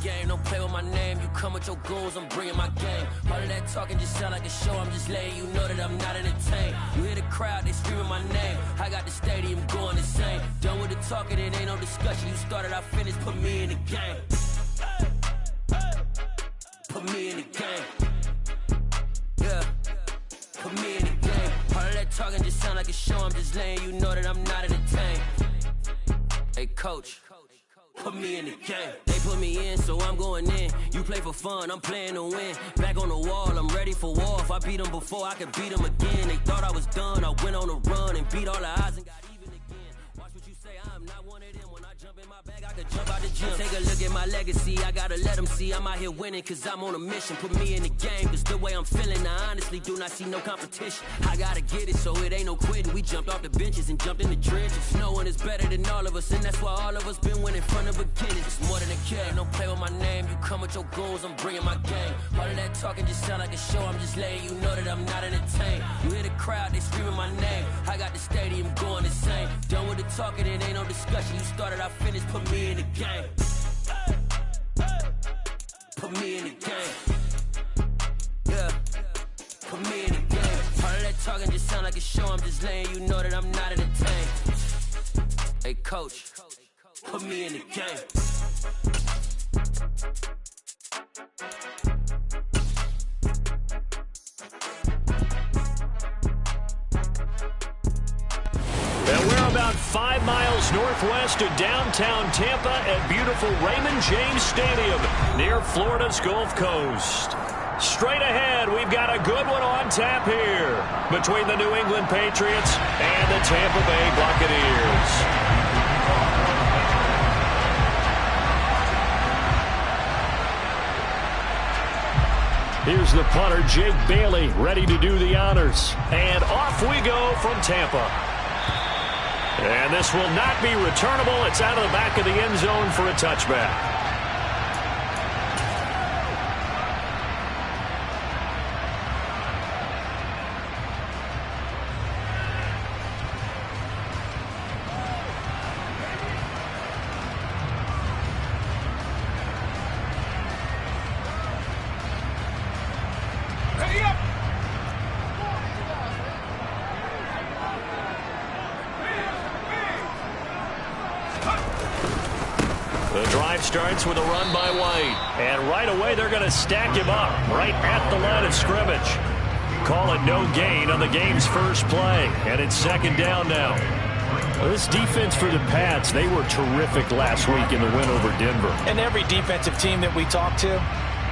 game, don't play with my name. You come with your goons, I'm bringing my game. All of that talking just sound like a show, I'm just letting you know that I'm not entertained. You hear the crowd, they screaming my name. I got the stadium going insane. Done with the talking, it ain't no discussion. You started, I finished, put me in the game. Put me in the game. Yeah, put me in the game. All of that talking just sound like a show, I'm just letting you know that I'm not entertained. Hey coach, put me in the game. They put me in, so I'm going in. You play for fun, I'm playing to win. Back on the wall, I'm ready for war. If I beat them before, I could beat them again. They thought I was done, I went on a run and beat all the odds and got even again. Watch what you say, I'm not one of them. When I jump in my bag, I could jump out the gym. Take a look at my legacy, I gotta let them see I'm out here winning, cause I'm on a mission. Put me in the game, cause the way I'm feeling, I honestly do not see no competition. I gotta get it, so it ain't no quitting. We jumped off the benches and jumped in the trenches. No one is better than all of us, and that's why all of us been winning from the beginning. It's more than a game, don't play with my name. You come with your goons, I'm bringing my game. All of that talking just sound like a show, I'm just letting you know that I'm not entertained. You hear the crowd, they screaming my name. I got the stadium going insane. Done with the talking, it ain't no discussion. You started, I finished, put me in the game. Put me in the game. Yeah, put me in the game. All of that talking just sound like a show, I'm just letting you know that I'm not entertained. Hey coach, put me in the game. And we're about 5 miles northwest of downtown Tampa at beautiful Raymond James Stadium near Florida's Gulf Coast. Straight ahead, we've got a good one on tap here between the New England Patriots and the Tampa Bay Buccaneers. Here's the punter, Jake Bailey, ready to do the honors. And off we go from Tampa. And this will not be returnable. It's out of the back of the end zone for a touchback. The drive starts with a run by White. And right away, they're going to stack him up right at the line of scrimmage. Call it no gain on the game's first play. And it's second down now. Well, this defense for the Pats, they were terrific last week in the win over Denver. And every defensive team that we talk to,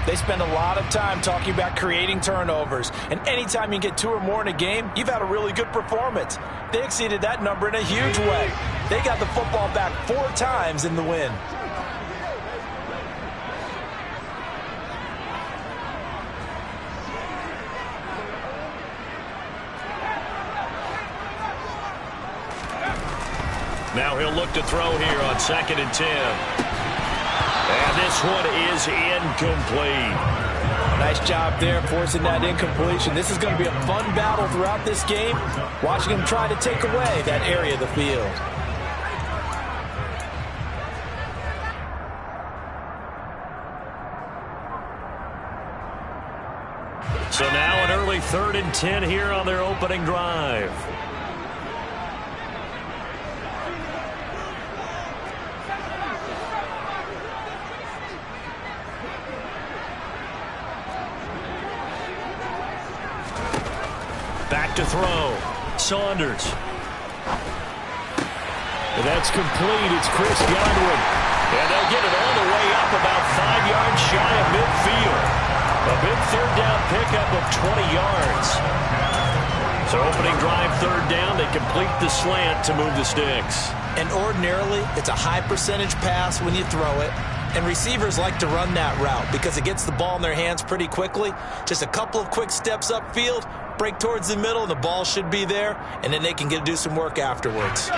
they spend a lot of time talking about creating turnovers. And anytime you get 2 or more in a game, you've had a really good performance. They exceeded that number in a huge way. They got the football back 4 times in the win. Now he'll look to throw here on 2nd and 10. And this one is incomplete. Nice job there forcing that incompletion. This is going to be a fun battle throughout this game. Watching him try to take away that area of the field. So now an early 3rd and 10 here on their opening drive. Back to throw. Saunders. And that's complete. It's Chris Godwin. And they'll get it all the way up about 5 yards shy of midfield. A big 3rd down pickup of 20 yards. So opening drive 3rd down. They complete the slant to move the sticks. And ordinarily, it's a high percentage pass when you throw it. And receivers like to run that route because it gets the ball in their hands pretty quickly. Just a couple of quick steps upfield, break towards the middle, and the ball should be there. And then they can do some work afterwards.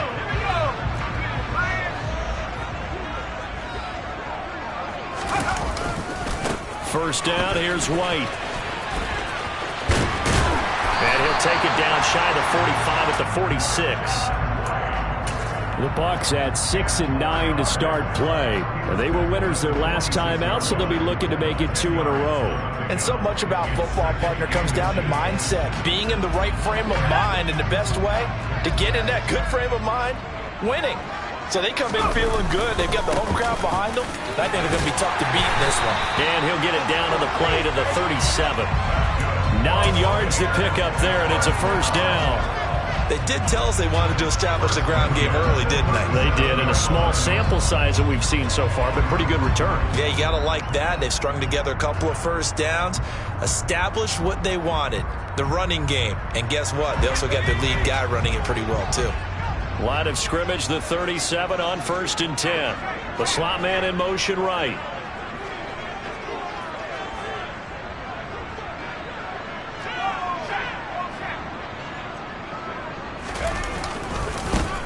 First down, here's White. And he'll take it down shy of the 45 at the 46. The Bucs at 6-9 to start play. They were winners their last time out, so they'll be looking to make it 2 in a row. And so much about football, partner, comes down to mindset. Being in the right frame of mind, and the best way to get in that good frame of mind, winning. So they come in feeling good. They've got the home crowd behind them. I think they're going to be tough to beat in this one. And he'll get it down to the play to the 37. 9 yards to pick up there, and it's a first down. They did tell us they wanted to establish the ground game early, didn't they? They did, in a small sample size that we've seen so far, but pretty good return. Yeah, you got to like that. They've strung together a couple of first downs, established what they wanted, the running game. And guess what? They also got their lead guy running it pretty well, too. Line of scrimmage, the 37 on 1st and 10. The slot man in motion right.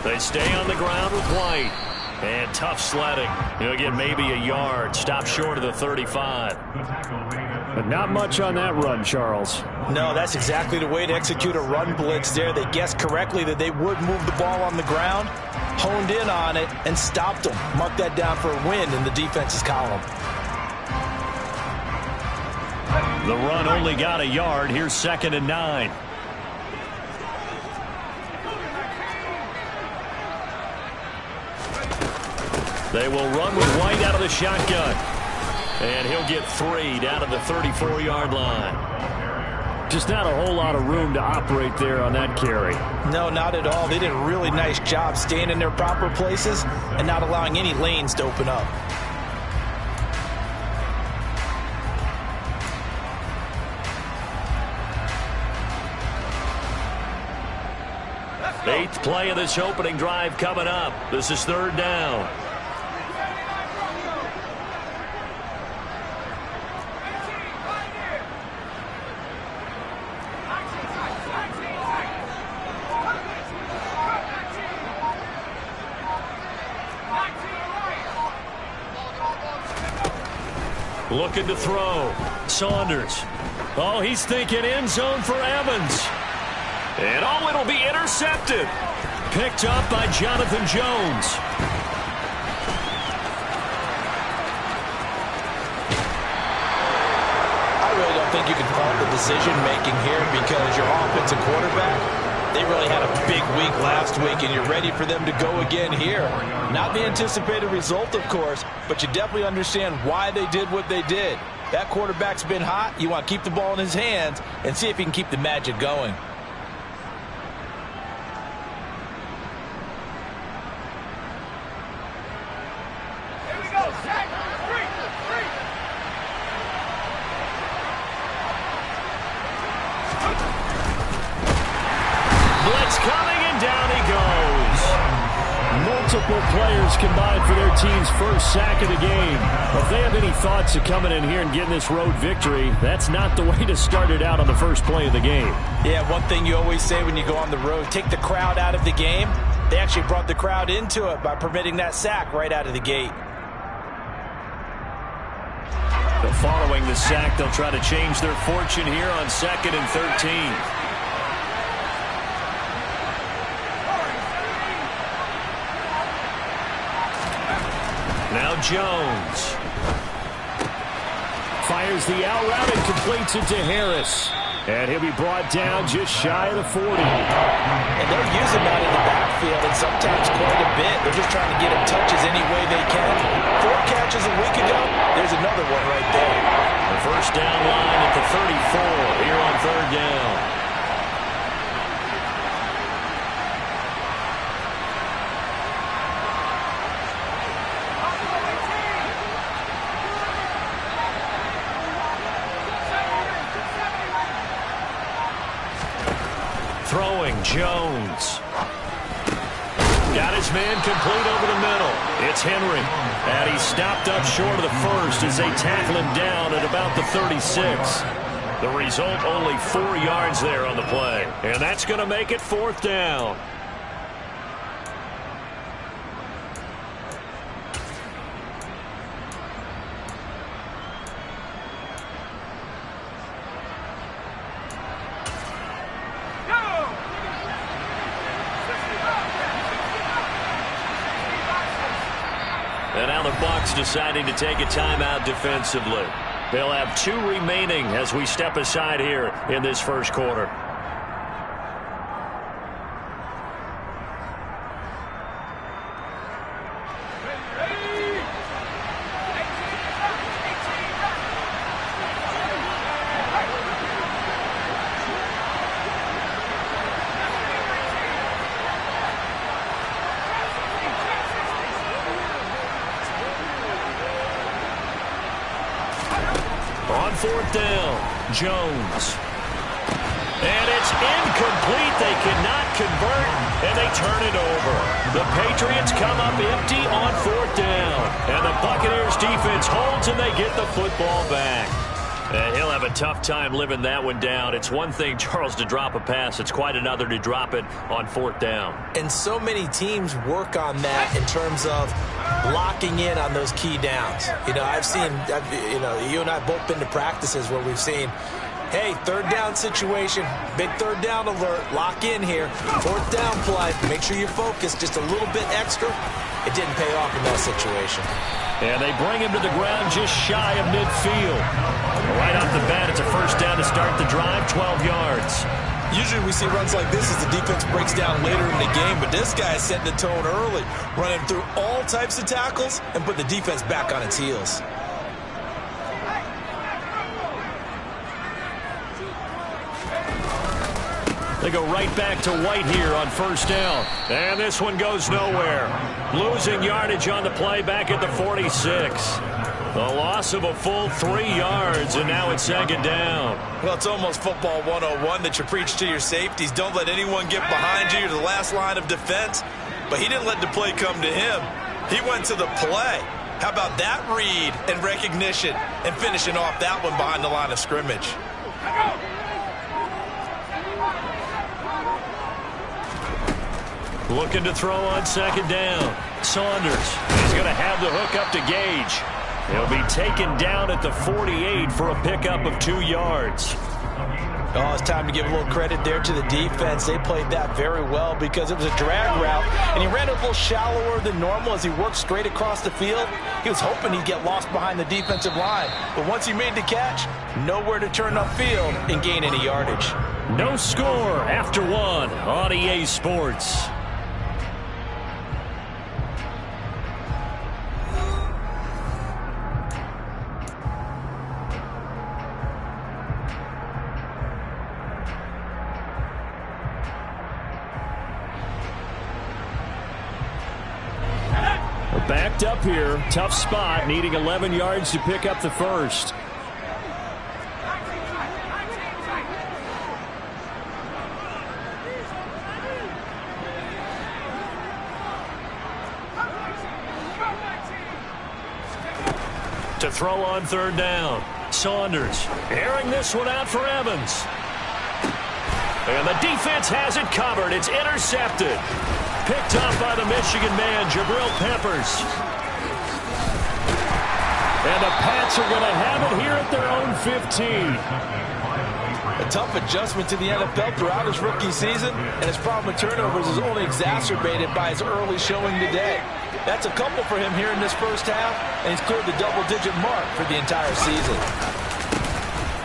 They stay on the ground with White. And tough sledding. He'll get maybe a yard. Stop short of the 35. But not much on that run, Charles. No, that's exactly the way to execute a run blitz there. They guessed correctly that they would move the ball on the ground, honed in on it, and stopped them. Mark that down for a win in the defense's column. The run only got a yard. Here's 2nd and 9. They will run with White out of the shotgun. And he'll get 3 down to the 34-yard line. Just not a whole lot of room to operate there on that carry. No, not at all. They did a really nice job staying in their proper places and not allowing any lanes to open up. Eighth play of this opening drive coming up. This is 3rd down. Looking to throw. Saunders. Oh, he's thinking end zone for Evans. And oh, it'll be intercepted. Picked up by Jonathan Jones. I really don't think you can fault the decision-making here because your offensive quarterback, they really had a big week last week, and you're ready for them to go again here. Not the anticipated result, of course, but you definitely understand why they did what they did. That quarterback's been hot. You want to keep the ball in his hands and see if he can keep the magic going. Multiple players combined for their team's first sack of the game. If they have any thoughts of coming in here and getting this road victory, that's not the way to start it out on the first play of the game. Yeah, one thing you always say when you go on the road, take the crowd out of the game. They actually brought the crowd into it by permitting that sack right out of the gate. Following the sack, they'll try to change their fortune here on 2nd and 13. Now Jones fires the out route and completes it to Harris. And he'll be brought down just shy of the 40. And they're using that in the backfield, and sometimes quite a bit. They're just trying to get him touches any way they can. 4 catches a week ago. There's another one right there. The first down line at the 34 here on 3rd down. Throwing, Jones. Got his man complete over the middle. It's Henry. And he's stopped up short of the first as they tackle him down at about the 36. The result, only 4 yards there on the play. And that's going to make it 4th down. And now the Bucs deciding to take a timeout defensively. They'll have 2 remaining as we step aside here in this first quarter. On 4th down, Jones. And it's incomplete. They cannot convert, and they turn it over. The Patriots come up empty on 4th down. And the Buccaneers defense holds, and they get the football back. And he'll have a tough time living that one down. It's one thing, Charles, to drop a pass. It's quite another to drop it on 4th down. And so many teams work on that in terms of locking in on those key downs. You know, you and I have both been to practices where we've seen, hey, 3rd down situation, big 3rd down alert, lock in here, 4th down play, make sure you're focused just a little bit extra. It didn't pay off in that situation. And they bring him to the ground just shy of midfield. Right off the bat, it's a 1st down to start the drive, 12 yards. Usually we see runs like this as the defense breaks down later in the game, but this guy is setting the tone early, running through all types of tackles and put the defense back on its heels. They go right back to White here on 1st down. And this one goes nowhere. Losing yardage on the play back at the 46. The loss of a full 3 yards, and now it's 2nd down. Well, it's almost football 101 that you preach to your safeties. Don't let anyone get behind you. You're the last line of defense. But he didn't let the play come to him. He went to the play. How about that read and recognition and finishing off that one behind the line of scrimmage? Looking to throw on 2nd down. Saunders. He's going to have the hook up to Gage. He'll be taken down at the 48 for a pickup of 2 yards. Oh, it's time to give a little credit there to the defense. They played that very well because it was a drag route, and he ran it a little shallower than normal as he worked straight across the field. He was hoping he'd get lost behind the defensive line, but once he made the catch, nowhere to turn upfield and gain any yardage. No score after 1 on EA Sports. Backed up here, tough spot, needing 11 yards to pick up the 1st. To throw on 3rd down, Saunders airing this one out for Evans. And the defense has it covered. It's intercepted. Picked up by the Michigan man, Jabril Peppers. And the Pats are going to have it here at their own 15. A tough adjustment to the NFL throughout his rookie season, and his problem with turnovers is only exacerbated by his early showing today. That's a couple for him here in this 1st half, and he's cleared the double-digit mark for the entire season.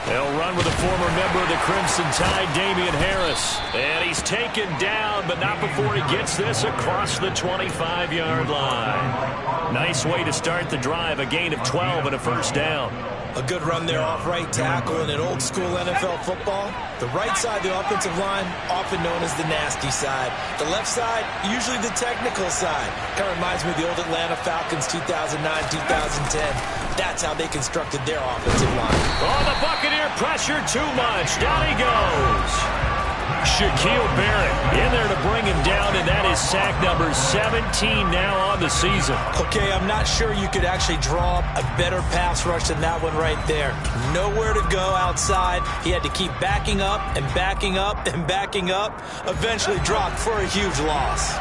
They'll run with a former member of the Crimson Tide, Damian Harris. And he's taken down, but not before he gets this across the 25-yard line. Nice way to start the drive, a gain of 12 and a 1st down. A good run there off right tackle in an old-school NFL football. The right side of the offensive line, often known as the nasty side. The left side, usually the technical side. Kind of reminds me of the old Atlanta Falcons 2009-2010. That's how they constructed their offensive line. Oh, the Buccaneer pressure too much. Down he goes. Shaquille Barrett in there to bring him down, and that is sack number 17 now on the season. Okay, I'm not sure you could actually draw up a better pass rush than that one right there. Nowhere to go outside. He had to keep backing up and backing up and backing up. Eventually dropped for a huge loss.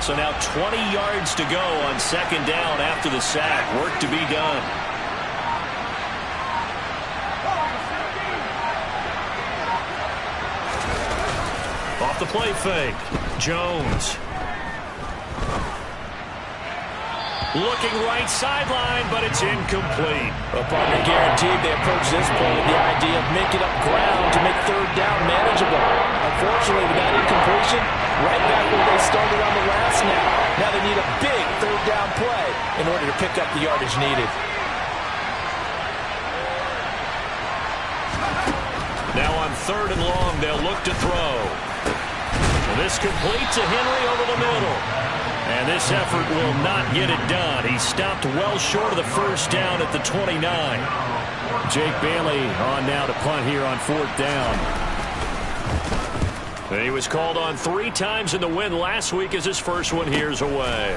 So now 20 yards to go on 2nd down after the sack. Work to be done. Off the play fake, Jones. Looking right sideline, but it's incomplete. Well, partner guaranteed they approach this point with the idea of making up ground to make third down manageable. Unfortunately, with that incompletion, right back where they started on the last snap. Now they need a big third down play in order to pick up the yardage needed. Now on 3rd and long, they'll look to throw. This complete to Henry over the middle. And this effort will not get it done. He stopped well short of the first down at the 29. Jake Bailey on now to punt here on 4th down. And he was called on 3 times in the win last week as his first one here's away.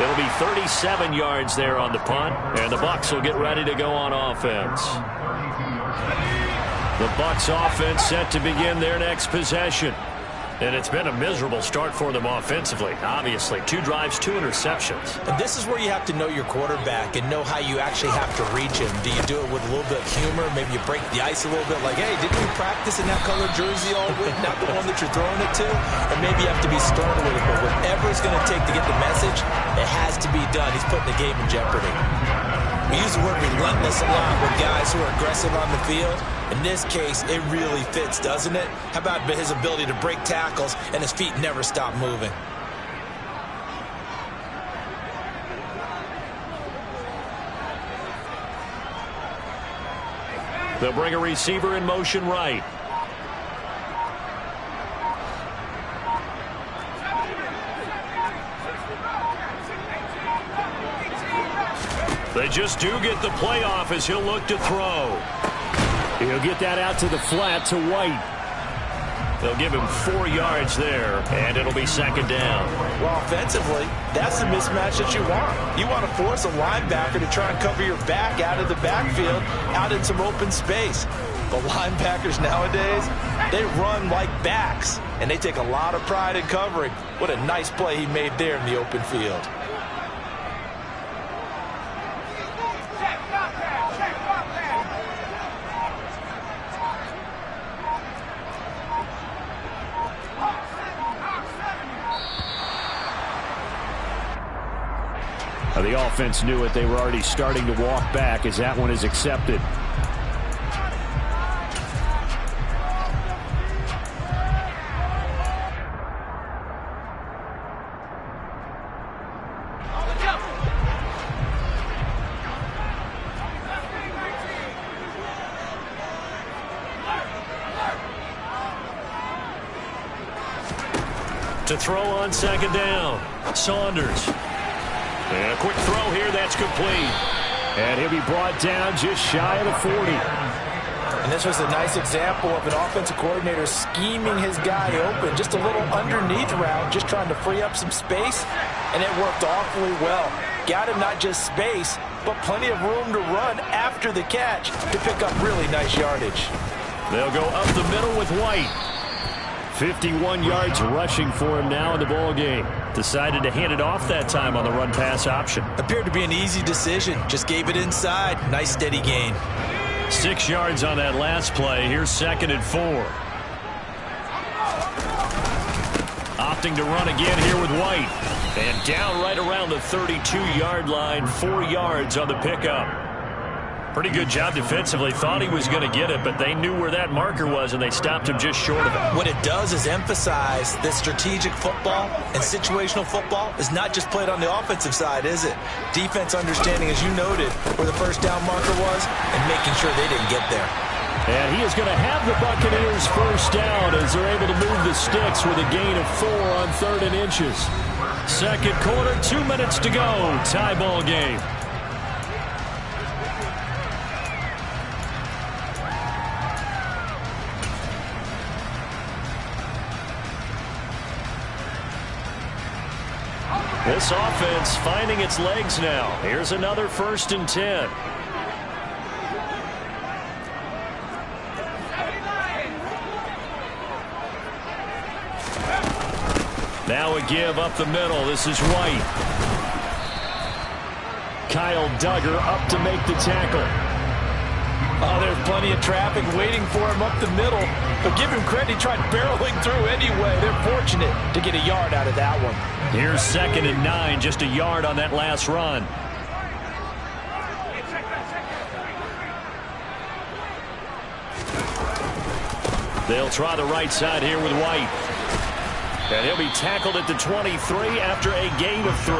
It'll be 37 yards there on the punt, and the Bucs will get ready to go on offense. The Bucs offense set to begin their next possession. And it's been a miserable start for them offensively. Obviously, 2 drives, 2 interceptions. And this is where you have to know your quarterback and know how you actually have to reach him. Do you do it with a little bit of humor? Maybe you break the ice a little bit like, hey, didn't we practice in that colored jersey all week? Not the one that you're throwing it to? Or maybe you have to be stern with it. But whatever it's going to take to get the message, it has to be done. He's putting the game in jeopardy. We use the word relentless a lot with guys who are aggressive on the field. In this case, it really fits, doesn't it? How about his ability to break tackles and his feet never stop moving? They'll bring a receiver in motion right. They just do get the playoff as he'll look to throw. He'll get that out to the flat to White. They'll give him 4 yards there, and it'll be 2nd down. Well, offensively, that's the mismatch that you want. You want to force a linebacker to try and cover your back out of the backfield, out in some open space. But linebackers nowadays, they run like backs, and they take a lot of pride in covering. What a nice play he made there in the open field. The offense knew it. They were already starting to walk back as that one is accepted. To throw on 2nd down, Saunders. And a quick throw here, that's complete. And he'll be brought down just shy of the 40. And this was a nice example of an offensive coordinator scheming his guy open. Just a little underneath route, just trying to free up some space. And it worked awfully well. Got him not just space, but plenty of room to run after the catch to pick up really nice yardage. They'll go up the middle with White. 51 yards rushing for him now in the ball game. Decided to hand it off that time on the run-pass option. Appeared to be an easy decision. Just gave it inside. Nice steady gain. 6 yards on that last play. Here's 2nd and 4. Opting to run again here with White. And down right around the 32-yard line. 4 yards on the pickup. Pretty good job defensively. Thought he was going to get it, but they knew where that marker was, and they stopped him just short of it. What it does is emphasize that strategic football and situational football is not just played on the offensive side, is it? Defense understanding, as you noted, where the first down marker was and making sure they didn't get there. And he is going to have the Buccaneers first down as they're able to move the sticks with a gain of 4 on 3rd and inches. 2nd quarter, 2 minutes to go. Tie ball game. This offense finding its legs now. Here's another 1st and 10. Now a give up the middle. This is White. Kyle Duggar up to make the tackle. Oh, there's plenty of traffic waiting for him up the middle. But give him credit, he tried barreling through anyway. They're fortunate to get a yard out of that one. Here's 2nd and 9, just a yard on that last run. They'll try the right side here with White. And he'll be tackled at the 23 after a gain of 3.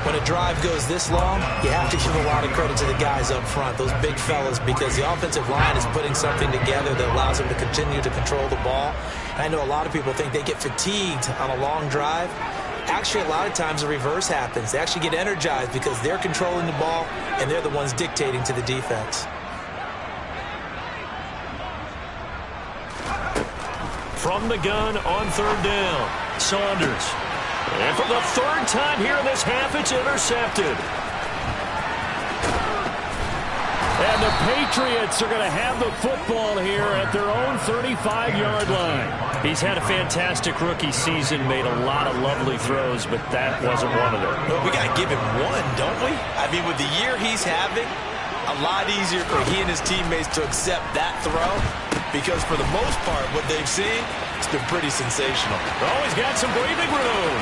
When a drive goes this long, you have to give a lot of credit to the guys up front, those big fellas, because the offensive line is putting something together that allows them to continue to control the ball. And I know a lot of people think they get fatigued on a long drive. Actually, a lot of times the reverse happens. They actually get energized because they're controlling the ball and they're the ones dictating to the defense. From the gun on 3rd down, Saunders. And for the 3rd time here in this half, it's intercepted. And the Patriots are going to have the football here at their own 35-yard line. He's had a fantastic rookie season, made a lot of lovely throws, but that wasn't one of them. Well, we got to give him one, don't we? I mean, with the year he's having, a lot easier for he and his teammates to accept that throw, because for the most part, what they've seen, it's been pretty sensational. Oh, he's got some breathing room.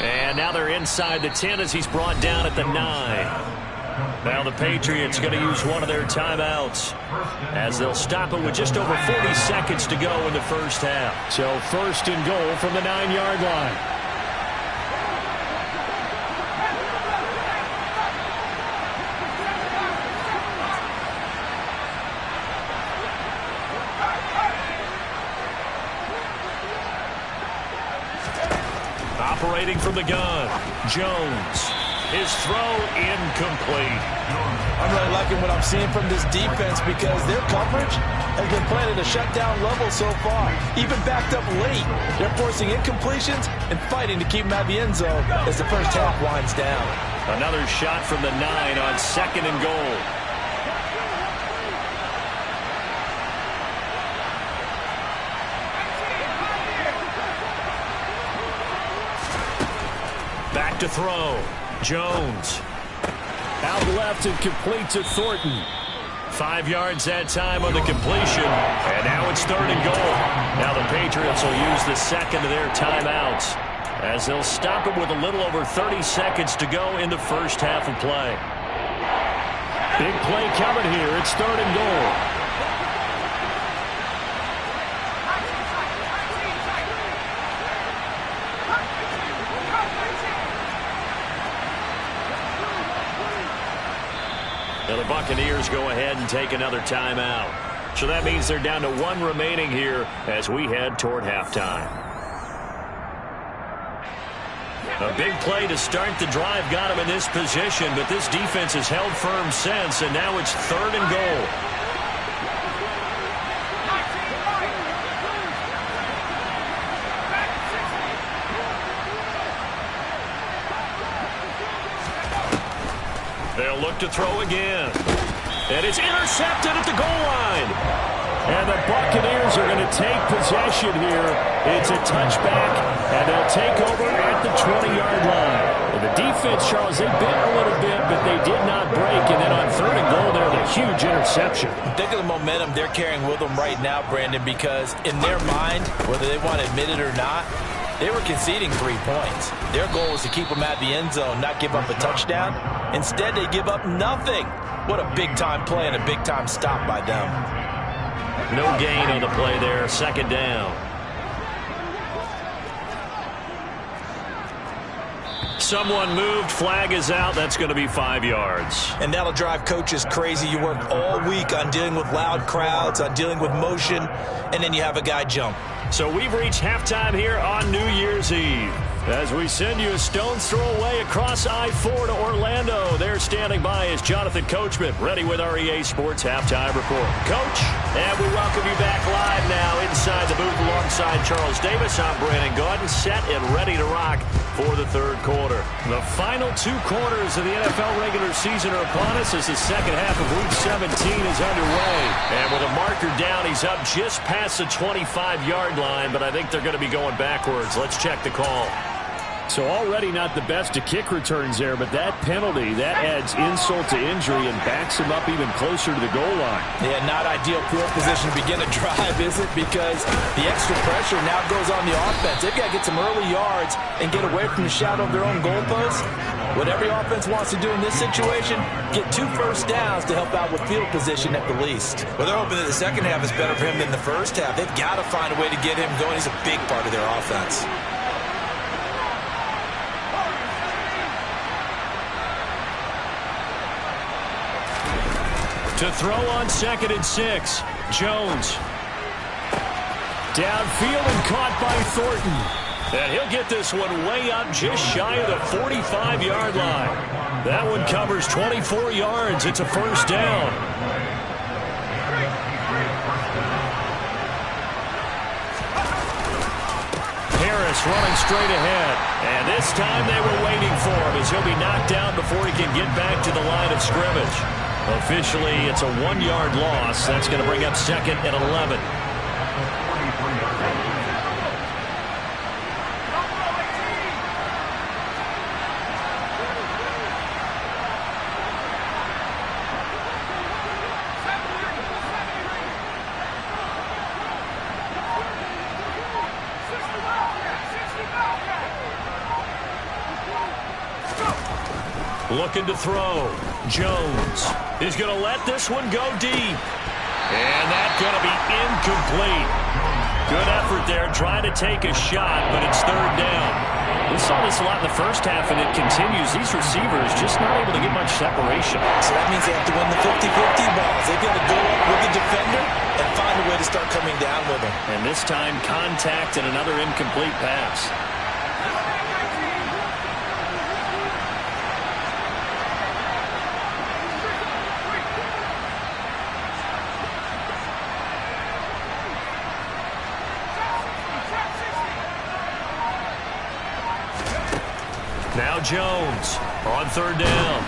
And now they're inside the 10 as he's brought down at the 9. Now the Patriots going to use one of their timeouts as they'll stop it with just over 40 seconds to go in the first half. So 1st and goal from the 9-yard line. Operating from the gun, Jones. His throw incomplete. I'm really liking what I'm seeing from this defense because their coverage has been playing at a shutdown level so far. Even backed up late, they're forcing incompletions and fighting to keep them out of the end zone as the first half winds down. Another shot from the 9 on 2nd and goal. Back to throw. Jones. Out left and complete to Thornton. 5 yards that time on the completion. And now it's 3rd and goal. Now the Patriots will use the 2nd of their timeouts as they'll stop it with a little over 30 seconds to go in the first half of play. Big play coming here. It's 3rd and goal. Now the Buccaneers go ahead and take another timeout. So that means they're down to 1 remaining here as we head toward halftime. A big play to start the drive got him in this position, but this defense has held firm since, and now it's 3rd and goal. They'll look to throw again. And it's intercepted at the goal line. And the Buccaneers are going to take possession here. It's a touchback, and they'll take over at the 20-yard line. Well, the defense, Charles, they bit a little bit, but they did not break. And then on 3rd and goal, there's a huge interception. Think of the momentum they're carrying with them right now, Brandon, because in their mind, whether they want to admit it or not, they were conceding 3 points. Their goal was to keep them out of the end zone, not give up a touchdown. Instead, they give up nothing. What a big-time play and a big-time stop by them. No gain on the play there. 2nd down. Someone moved. Flag is out. That's going to be 5 yards. And that'll drive coaches crazy. You work all week on dealing with loud crowds, on dealing with motion, and then you have a guy jump. So we've reached halftime here on New Year's Eve. As we send you a stone's throw away across I-4 to Orlando. There standing by is Jonathan Coachman, ready with our EA Sports Halftime Report. Coach, and we welcome you back live now inside the booth alongside Charles Davis. I'm Brandon Gaudin, set and ready to rock for the 3rd quarter. The final 2 quarters of the NFL regular season are upon us as the second half of Week 17 is underway. And with a marker down, he's up just past the 25-yard line, but I think they're going to be going backwards. Let's check the call. So already not the best to kick returns there, but that penalty, that adds insult to injury and backs him up even closer to the goal line. Yeah, not ideal field position to begin a drive, is it? Because the extra pressure now goes on the offense. They've got to get some early yards and get away from the shadow of their own goalposts. What every offense wants to do in this situation, get 2 first downs to help out with field position at the least. Well, they're hoping that the second half is better for him than the first half. They've got to find a way to get him going. He's a big part of their offense. To throw on 2nd and 6. Jones. Downfield and caught by Thornton. And he'll get this one way up just shy of the 45-yard line. That one covers 24 yards. It's a first down. Harris running straight ahead. And this time they were waiting for him as he'll be knocked down before he can get back to the line of scrimmage. Officially, it's a 1-yard loss. That's going to bring up 2nd and 11. Looking to throw. Jones is going to let this one go deep. And that's going to be incomplete. Good effort there, trying to take a shot, but it's 3rd down. We saw this a lot in the first half, and it continues. These receivers just not able to get much separation. So that means they have to win the 50-50 balls. They've got to go up with the defender and find a way to start coming down with him. And this time, contact and another incomplete pass. Now Jones on 3rd down.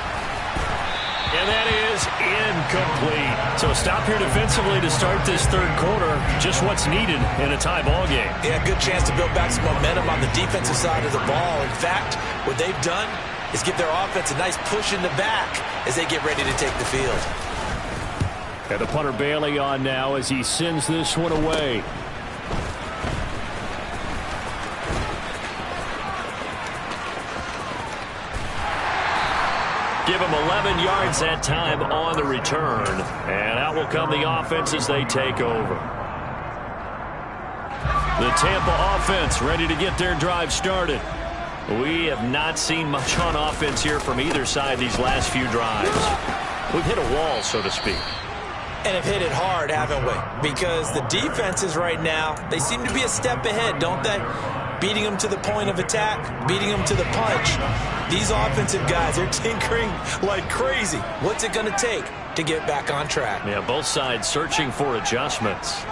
And that is incomplete. So stop here defensively to start this 3rd quarter. Just what's needed in a tie ball game. Yeah, good chance to build back some momentum on the defensive side of the ball. In fact, what they've done is give their offense a nice push in the back as they get ready to take the field. And the punter Bailey on now as he sends this one away. Give him 11 yards that time on the return. And out will come the offense as they take over. The Tampa offense ready to get their drive started. We have not seen much on offense here from either side these last few drives. We've hit a wall, so to speak. And have hit it hard, haven't we? Because the defenses right now, they seem to be a step ahead, don't they? Beating them to the point of attack, beating them to the punch. These offensive guys are tinkering like crazy. What's it going to take to get back on track? Yeah, both sides searching for adjustments.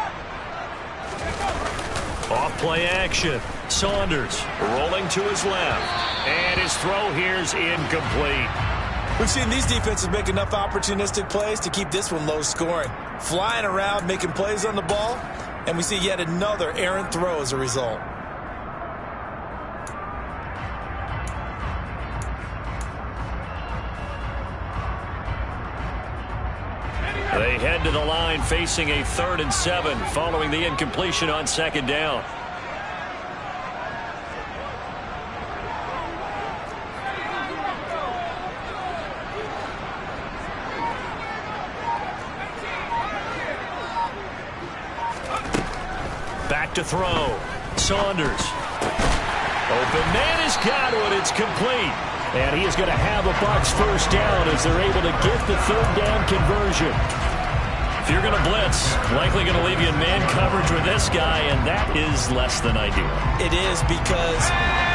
Off play action. Saunders rolling to his left. And his throw here's incomplete. We've seen these defenses make enough opportunistic plays to keep this one low scoring. Flying around, making plays on the ball, and we see yet another errant throw as a result. They head to the line facing a 3rd and 7 following the incompletion on 2nd down. Back to throw. Saunders. Open man has got one. It's complete. And he is going to have a Bucs first down as they're able to get the 3rd down conversion. If you're going to blitz, likely going to leave you in man coverage with this guy, and that is less than ideal. It is, because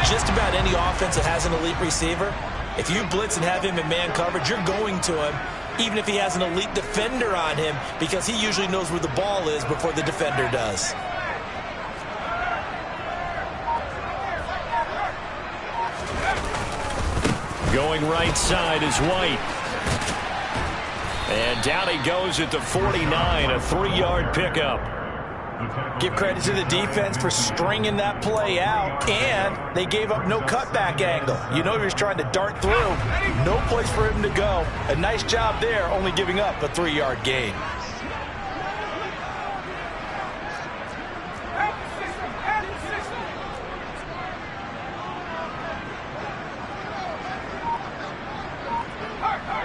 just about any offense that has an elite receiver, if you blitz and have him in man coverage, you're going to him, even if he has an elite defender on him, because he usually knows where the ball is before the defender does. Going right side is White. And down he goes at the 49, a 3-yard pickup. Give credit to the defense for stringing that play out, and they gave up no cutback angle. You know he was trying to dart through. No place for him to go. A nice job there, only giving up a 3-yard gain.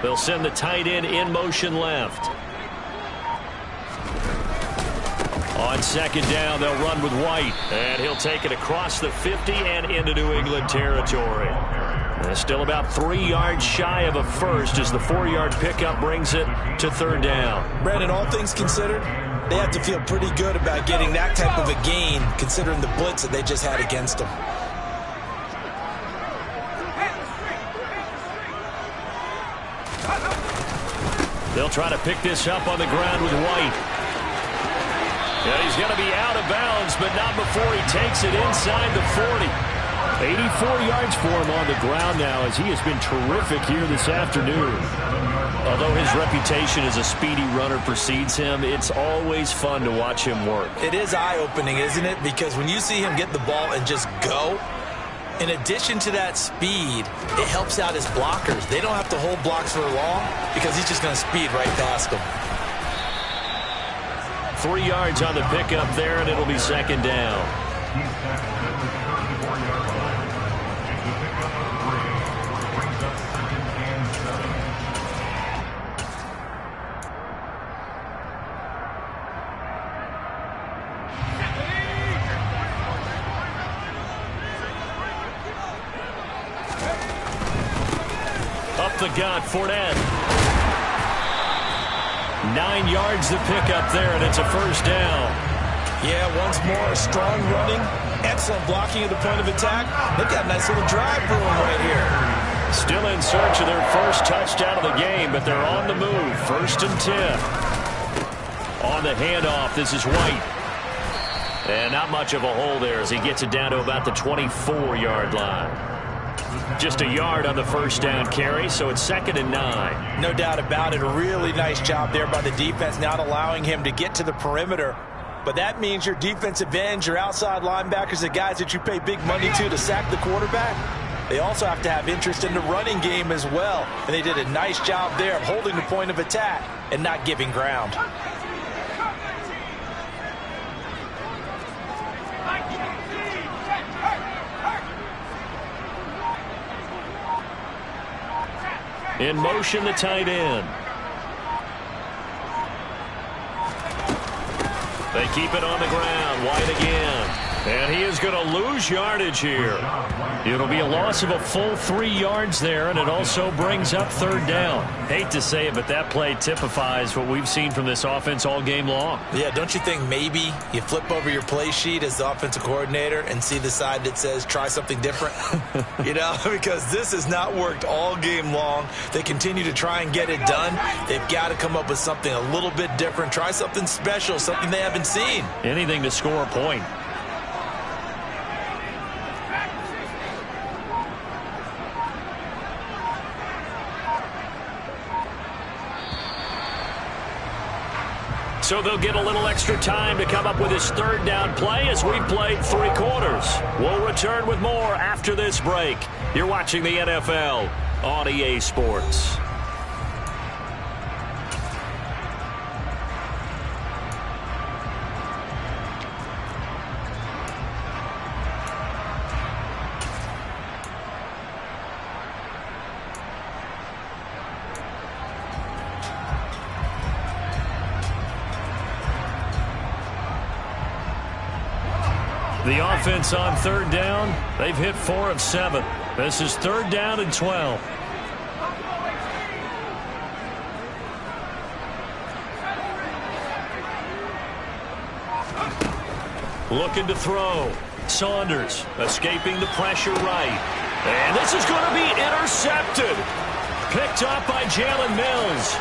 They'll send the tight end in motion left. On second down, they'll run with White. And he'll take it across the 50 and into New England territory. And still about 3 yards shy of a first as the 4-yard pickup brings it to third down. Brandon, all things considered, they have to feel pretty good about getting that type of a gain considering the blitz that they just had against them. They'll try to pick this up on the ground with White. Yeah, he's going to be out of bounds, but not before he takes it inside the 40. 84 yards for him on the ground now as he has been terrific here this afternoon. Although his reputation as a speedy runner precedes him, it's always fun to watch him work. It is eye-opening, isn't it? Because when you see him get the ball and just go, in addition to that speed, it helps out his blockers. They don't have to hold blocks for long because he's just going to speed right past them. 3 yards on the pickup there, and it'll be second down. Up the gut, Fournette. 9 yards to pick up there, and it's a first down. Yeah, once more, strong running, excellent blocking at the point of attack. They've got a nice little drive brewing right here. Still in search of their first touchdown of the game, but they're on the move. 1st and 10. On the handoff, this is White. And not much of a hole there as he gets it down to about the 24-yard line. Just a yard on the first down carry, so it's 2nd and 9. No doubt about it. A really nice job there by the defense, not allowing him to get to the perimeter. But that means your defensive ends, your outside linebackers, the guys that you pay big money to sack the quarterback, they also have to have interest in the running game as well. And they did a nice job there of holding the point of attack and not giving ground. In motion, the tight end. They keep it on the ground. White again. And he is going to lose yardage here. It'll be a loss of a full 3 yards there, and it also brings up third down. Hate to say it, but that play typifies what we've seen from this offense all game long. Yeah, don't you think maybe you flip over your play sheet as the offensive coordinator and see the side that says try something different? You know, because this has not worked all game long. They continue to try and get it done. They've got to come up with something a little bit different. Try something special, something they haven't seen. Anything to score a point. So they'll get a little extra time to come up with his third down play as we've played 3 quarters. We'll return with more after this break. You're watching the NFL on EA Sports. The offense on third down, they've hit 4 of 7. This is 3rd down and 12. Looking to throw. Saunders escaping the pressure right. And this is going to be intercepted. Picked up by Jalen Mills.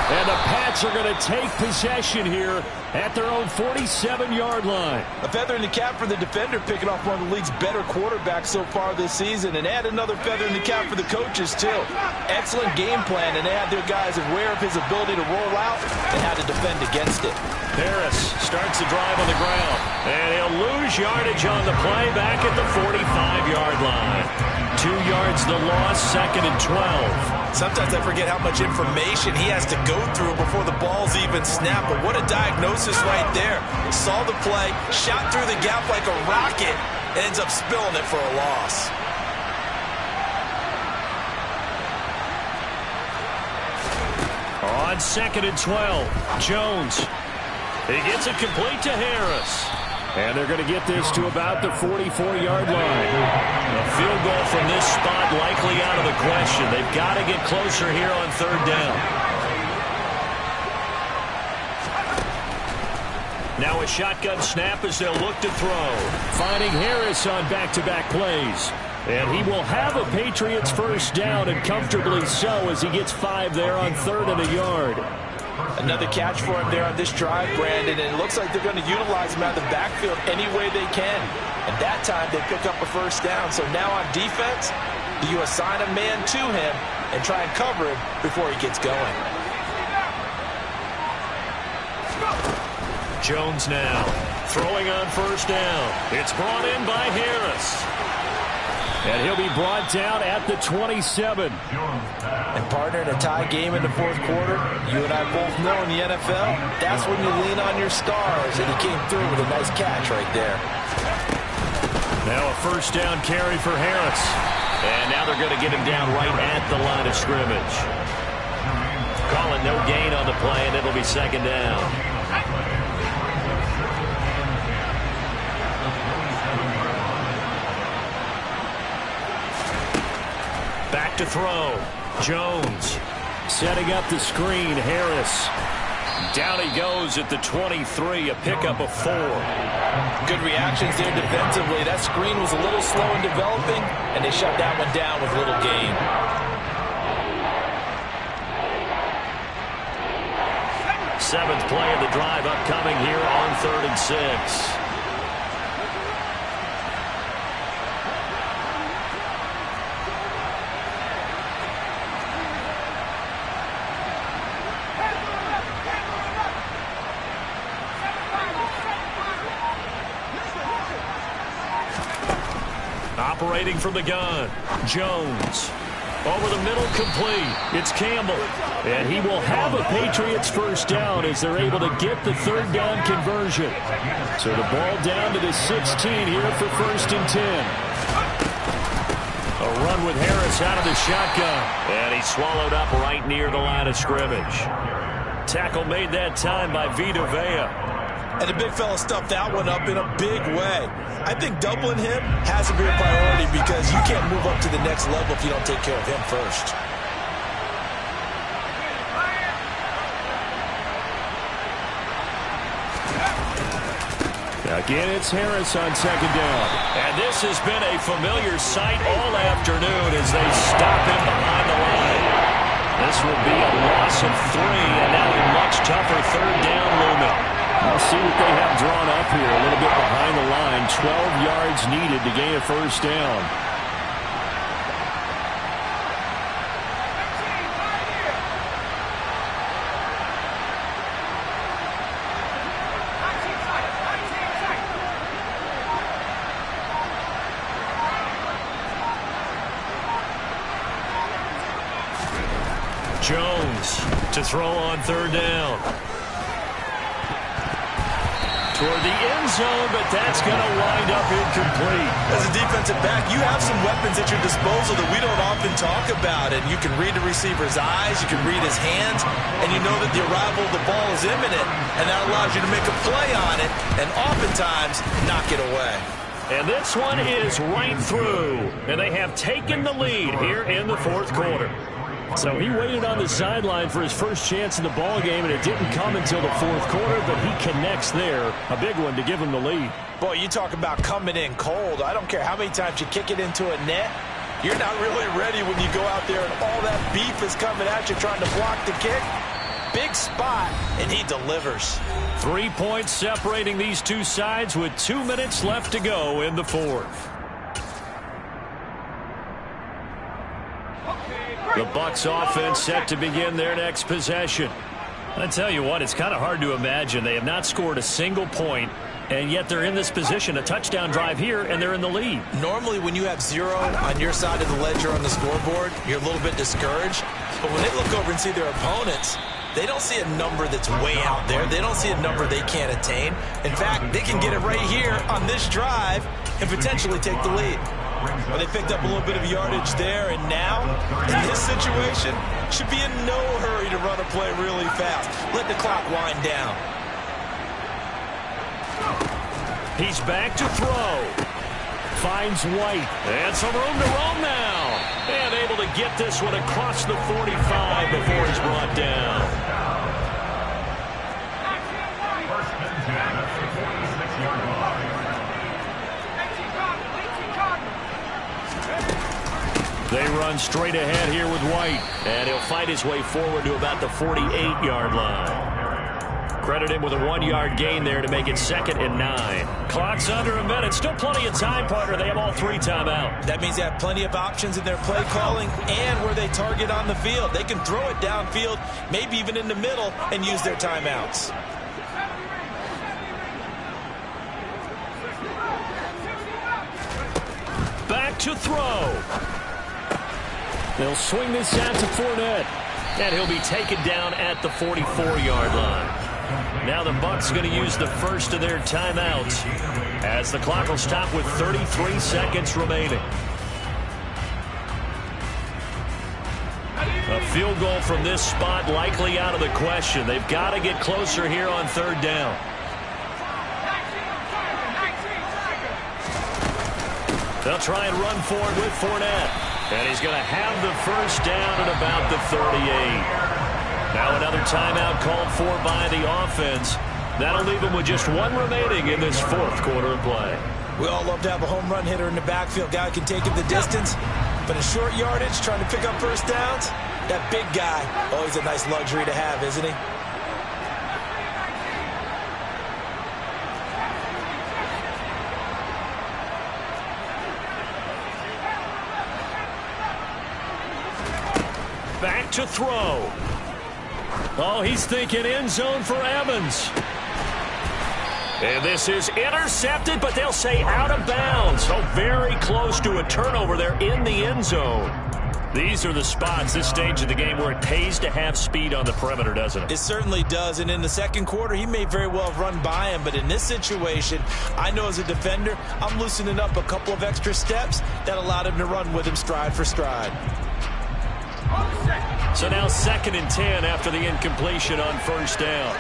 And the Pats are going to take possession here at their own 47-yard line. A feather in the cap for the defender, picking off one of the league's better quarterbacks so far this season, and add another feather in the cap for the coaches, too. Excellent game plan, and they had their guys aware of his ability to roll out and how to defend against it. Harris starts the drive on the ground, and he'll lose yardage on the play back at the 45-yard line. 2 yards the loss, 2nd and 12. Sometimes I forget how much information he has to go through before the ball's even snapped, but what a diagnosis right there. Saw the play, shot through the gap like a rocket, and ends up spilling it for a loss. On 2nd and 12, Jones. He gets it complete to Harris. And they're going to get this to about the 44-yard line. A field goal from this spot likely out of the question. They've got to get closer here on 3rd down. Now a shotgun snap as they'll look to throw. Finding Harris on back-to-back plays. And he will have a Patriots first down, and comfortably so, as he gets 5 there on 3rd and a yard. Another catch for him there on this drive, Brandon, and it looks like they're going to utilize him out of the backfield any way they can. And that time they pick up a first down. So now on defense, you assign a man to him and try and cover him before he gets going. Jones now throwing on first down. It's brought in by Harris. And he'll be brought down at the 27. And partner, in a tie game in the 4th quarter, you and I both know in the NFL, that's when you lean on your stars, and he came through with a nice catch right there. Now a first down carry for Harris. And now they're going to get him down right at the line of scrimmage. Calling no gain on the play, and it'll be 2nd down. Back to throw. Jones setting up the screen. Harris. Down he goes at the 23, a pickup of 4. Good reactions there defensively. That screen was a little slow in developing, and they shut that one down with little gain. Seventh play of the drive upcoming here on 3rd and 6. Operating from the gun, Jones. Over the middle, complete. It's Campbell. And he will have a Patriots first down as they're able to get the 3rd down conversion. So the ball down to the 16 here for 1st and 10. A run with Harris out of the shotgun. And he's swallowed up right near the line of scrimmage. Tackle made that time by Vita Vea. And the big fella stuffed that one up in a big way. I think doubling him has to be a priority because you can't move up to the next level if you don't take care of him first. Again, it's Harris on 2nd down. And this has been a familiar sight all afternoon as they stop him behind the line. This will be a loss of 3, and now a much tougher 3rd down looming. We'll see what they have drawn up here. A little bit behind the line. 12 yards needed to gain a first down. Jones to throw on 3rd down. Toward the end zone, but that's going to wind up incomplete. As a defensive back, you have some weapons at your disposal that we don't often talk about. And you can read the receiver's eyes, you can read his hands, and you know that the arrival of the ball is imminent. And that allows you to make a play on it and oftentimes knock it away. And this one is right through. And they have taken the lead here in the 4th quarter. So he waited on the sideline for his first chance in the ball game, and it didn't come until the 4th quarter, but he connects there. A big one to give him the lead. Boy, you talk about coming in cold. I don't care how many times you kick it into a net. You're not really ready when you go out there and all that beef is coming at you trying to block the kick. big spot, and he delivers. 3 points separating these two sides with 2 minutes left to go in the fourth. The Bucks offense set to begin their next possession. I tell you what, it's kind of hard to imagine. They have not scored a single point, and yet they're in this position, a touchdown drive here, and they're in the lead. Normally, when you have 0 on your side of the ledger on the scoreboard, you're a little bit discouraged. But when they look over and see their opponents, they don't see a number that's way out there. They don't see a number they can't attain. In fact, they can get it right here on this drive and potentially take the lead. Well, they picked up a little bit of yardage there, and now, in this situation, should be in no hurry to run a play really fast. Let the clock wind down. He's back to throw. Finds White. And some room to roam now. And able to get this one across the 45 before he's brought down. They run straight ahead here with White. And he'll fight his way forward to about the 48-yard line. Credit him with a 1-yard gain there to make it 2nd and 9. Clock's under a minute. Still plenty of time, partner. They have all 3 timeouts. That means they have plenty of options in their play calling and where they target on the field. They can throw it downfield, maybe even in the middle, and use their timeouts. Back to throw. They'll swing this out to Fournette. And he'll be taken down at the 44-yard line. Now the Bucks going to use the first of their timeouts as the clock will stop with 33 seconds remaining. A field goal from this spot likely out of the question. They've got to get closer here on 3rd down. They'll try and run forward with Fournette. And he's going to have the first down at about the 38. Now another timeout called for by the offense. That'll leave him with just 1 remaining in this 4th quarter of play. We all love to have a home run hitter in the backfield. Guy who can take it the distance. But in short yardage, trying to pick up first downs, that big guy, always a nice luxury to have, isn't he? Back to throw. Oh, he's thinking end zone for Evans. And this is intercepted, but they'll say out of bounds. So very close to a turnover there in the end zone. These are the spots, this stage of the game, where it pays to have speed on the perimeter, doesn't it? It certainly does, and in the 2nd quarter, he may very well have run by him, but in this situation, I know as a defender, I'm loosening up a couple of extra steps that allowed him to run with him stride for stride. So now 2nd and 10 after the incompletion on 1st down.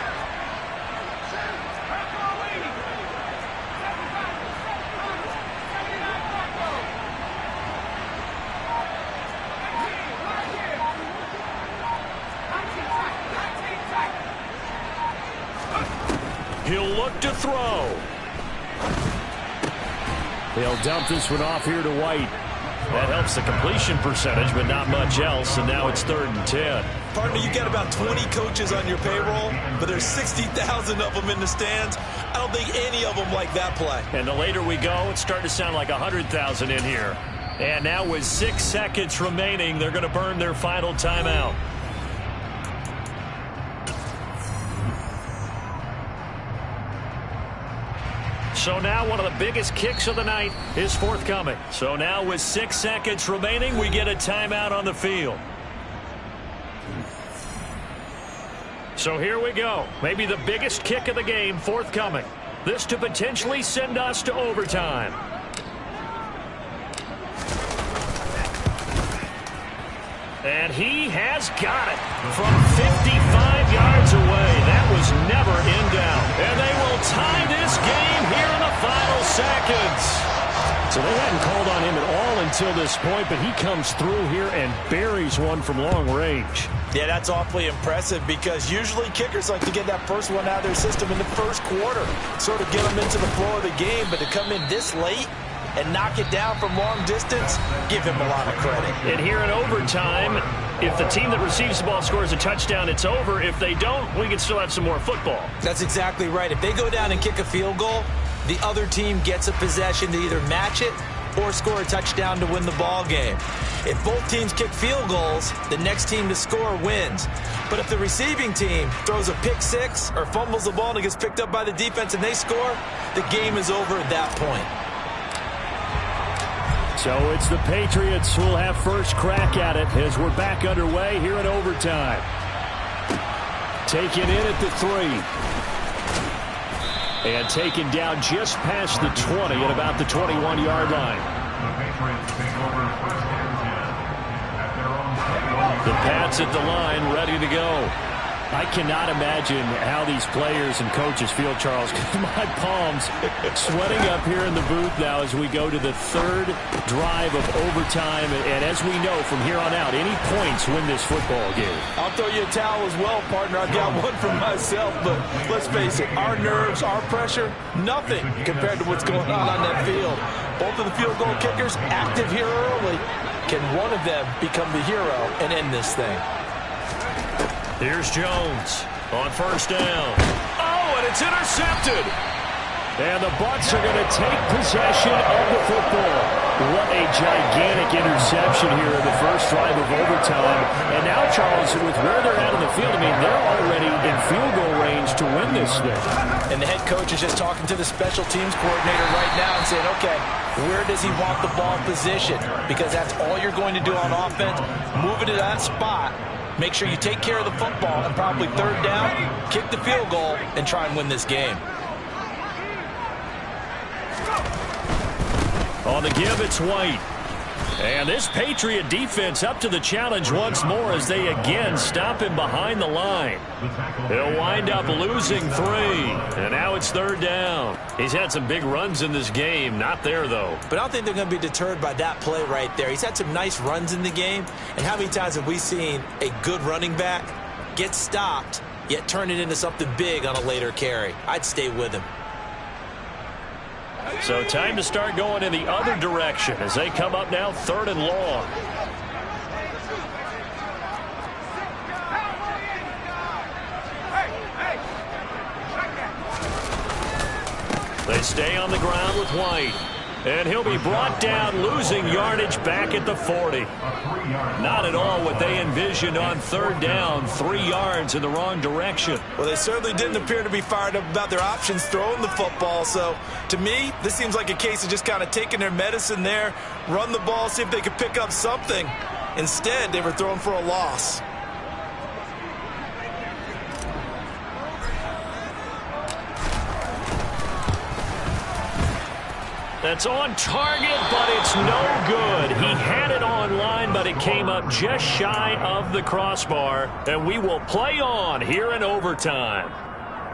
He'll look to throw. He'll dump this one off here to White. That helps the completion percentage, but not much else, and now it's 3rd and 10. Partner, you got about 20 coaches on your payroll, but there's 60,000 of them in the stands. I don't think any of them like that play. And the later we go, it's starting to sound like 100,000 in here. And now with 6 seconds remaining, they're going to burn their final timeout. So now one of the biggest kicks of the night is forthcoming. So now with 6 seconds remaining, we get a timeout on the field. So here we go. Maybe the biggest kick of the game forthcoming. This to potentially send us to overtime. And he has got it from 55 yards away. That was never in doubt. And they will tie this game here in the final seconds. So they hadn't called on him at all until this point, but he comes through here and buries one from long range. Yeah, that's awfully impressive because usually kickers like to get that first one out of their system in the 1st quarter, sort of get them into the flow of the game, but to come in this late, and knock it down from long distance, give him a lot of credit. And here in overtime, if the team that receives the ball scores a touchdown, it's over. If they don't, we can still have some more football. That's exactly right. If they go down and kick a field goal, the other team gets a possession to either match it or score a touchdown to win the ball game. If both teams kick field goals, the next team to score wins. But if the receiving team throws a pick six or fumbles the ball and it gets picked up by the defense and they score, the game is over at that point. So it's the Patriots who will have first crack at it as we're back underway here in overtime. Taken in at the 3. And taken down just past the 20 at about the 21-yard line. The Pats at the line, ready to go. I cannot imagine how these players and coaches feel, Charles. My palms sweating up here in the booth now as we go to the third drive of overtime. And as we know from here on out, any points win this football game. I'll throw you a towel as well, partner. I've got one for myself, but let's face it, our nerves, our pressure, nothing compared to what's going on that field. Both of the field goal kickers active here early. Can one of them become the hero and end this thing? Here's Jones on first down. Oh, and it's intercepted. And the Bucs are going to take possession of the football. What a gigantic interception here in the first drive of overtime. And now, Charles, with where they're at in the field, I mean, they're already in field goal range to win this thing. And the head coach is just talking to the special teams coordinator right now and saying, okay, where does he want the ball positioned? Because that's all you're going to do on offense. Move it to that spot. Make sure you take care of the football and probably third down, kick the field goal, and try and win this game. On the give, it's White. And this Patriot defense up to the challenge once more as they again stop him behind the line. He'll wind up losing 3. And now it's third down. He's had some big runs in this game. Not there, though. But I don't think they're going to be deterred by that play right there. He's had some nice runs in the game. And how many times have we seen a good running back get stopped, yet turn it into something big on a later carry? I'd stay with him. So time to start going in the other direction as they come up now third and long. They stay on the ground with White. And he'll be brought down, losing yardage back at the 40. Not at all what they envisioned on third down. 3 yards in the wrong direction. Well, they certainly didn't appear to be fired up about their options throwing the football. So, to me, this seems like a case of just kind of taking their medicine there, run the ball, see if they could pick up something. Instead, they were throwing for a loss. That's on target, but it's no good. He had it on line, but it came up just shy of the crossbar. And we will play on here in overtime.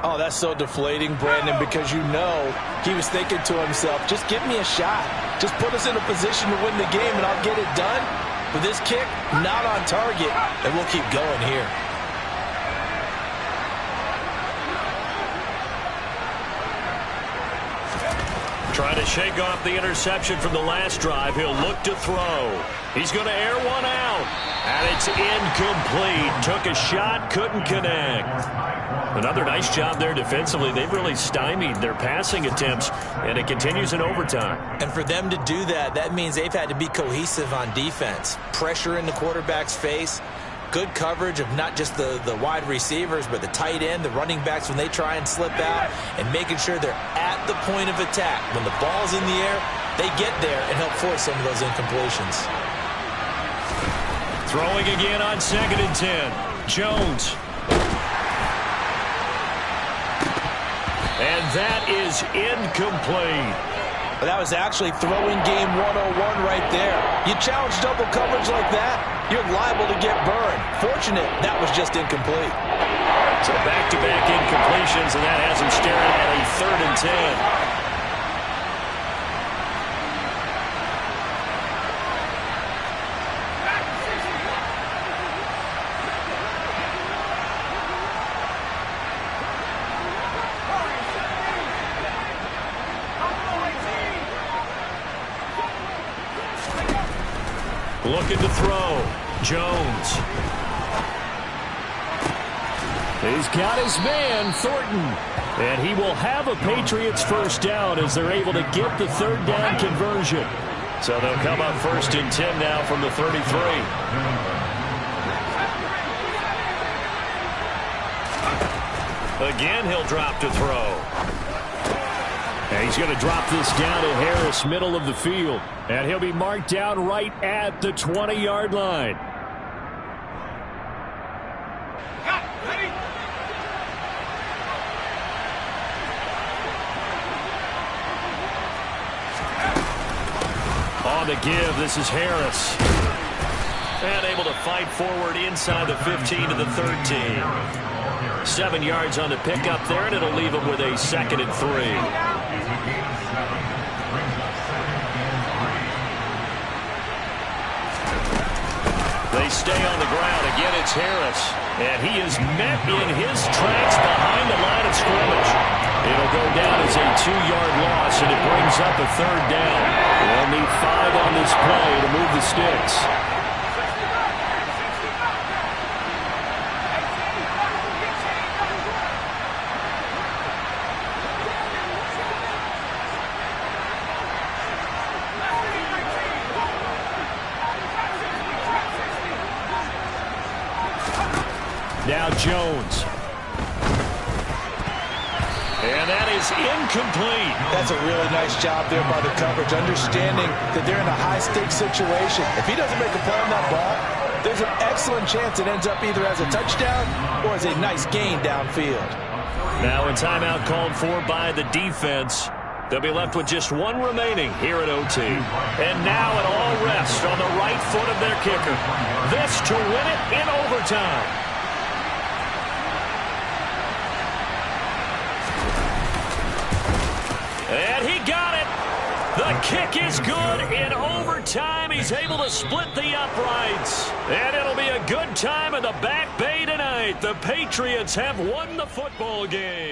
Oh, that's so deflating, Brandon, because you know he was thinking to himself, just give me a shot. Just put us in a position to win the game, and I'll get it done. With this kick, not on target, and we'll keep going here. Trying to shake off the interception from the last drive. He'll look to throw. He's going to air one out. And it's incomplete. Took a shot, couldn't connect. Another nice job there defensively. They've really stymied their passing attempts, and it continues in overtime. And for them to do that, that means they've had to be cohesive on defense. Pressure in the quarterback's face. Good coverage of not just the wide receivers, but the tight end, the running backs when they try and slip out, and making sure they're at the point of attack. When the ball's in the air, they get there and help force some of those incompletions. Throwing again on 2nd and 10. Jones. And that is incomplete. But that was actually throwing game 101 right there. You challenge double coverage like that, you're liable to get burned. Fortunate, that was just incomplete. So back-to-back incompletions, and that has him staring at a 3rd and 10. Looking to throw. Jones. He's got his man, Thornton. And he will have a Patriots first down as they're able to get the third down conversion. So they'll come up 1st and 10 now from the 33. Again, he'll drop to throw. And he's going to drop this down to Harris, middle of the field. And he'll be marked down right at the 20-yard line. On the give, this is Harris. And able to fight forward inside the 15 to the 13. 7 yards on the pickup there, and it'll leave him with a 2nd and 3. They stay on the ground. Again, it's Harris. And he is met in his tracks behind the line of scrimmage. It'll go down as a 2-yard loss, and it brings up a 3rd down. They'll need 5 on this play to move the sticks. Now Jones. And that is incomplete. That's a really nice job there by the coverage, understanding that they're in a high-stakes situation. If he doesn't make a play on that ball, there's an excellent chance it ends up either as a touchdown or as a nice gain downfield. Now a timeout called for by the defense. They'll be left with just 1 remaining here at OT. And now it all rests on the right foot of their kicker. This to win it in overtime. And he got it. The kick is good in overtime. He's able to split the uprights. And it'll be a good time in the Back Bay tonight. The Patriots have won the football game.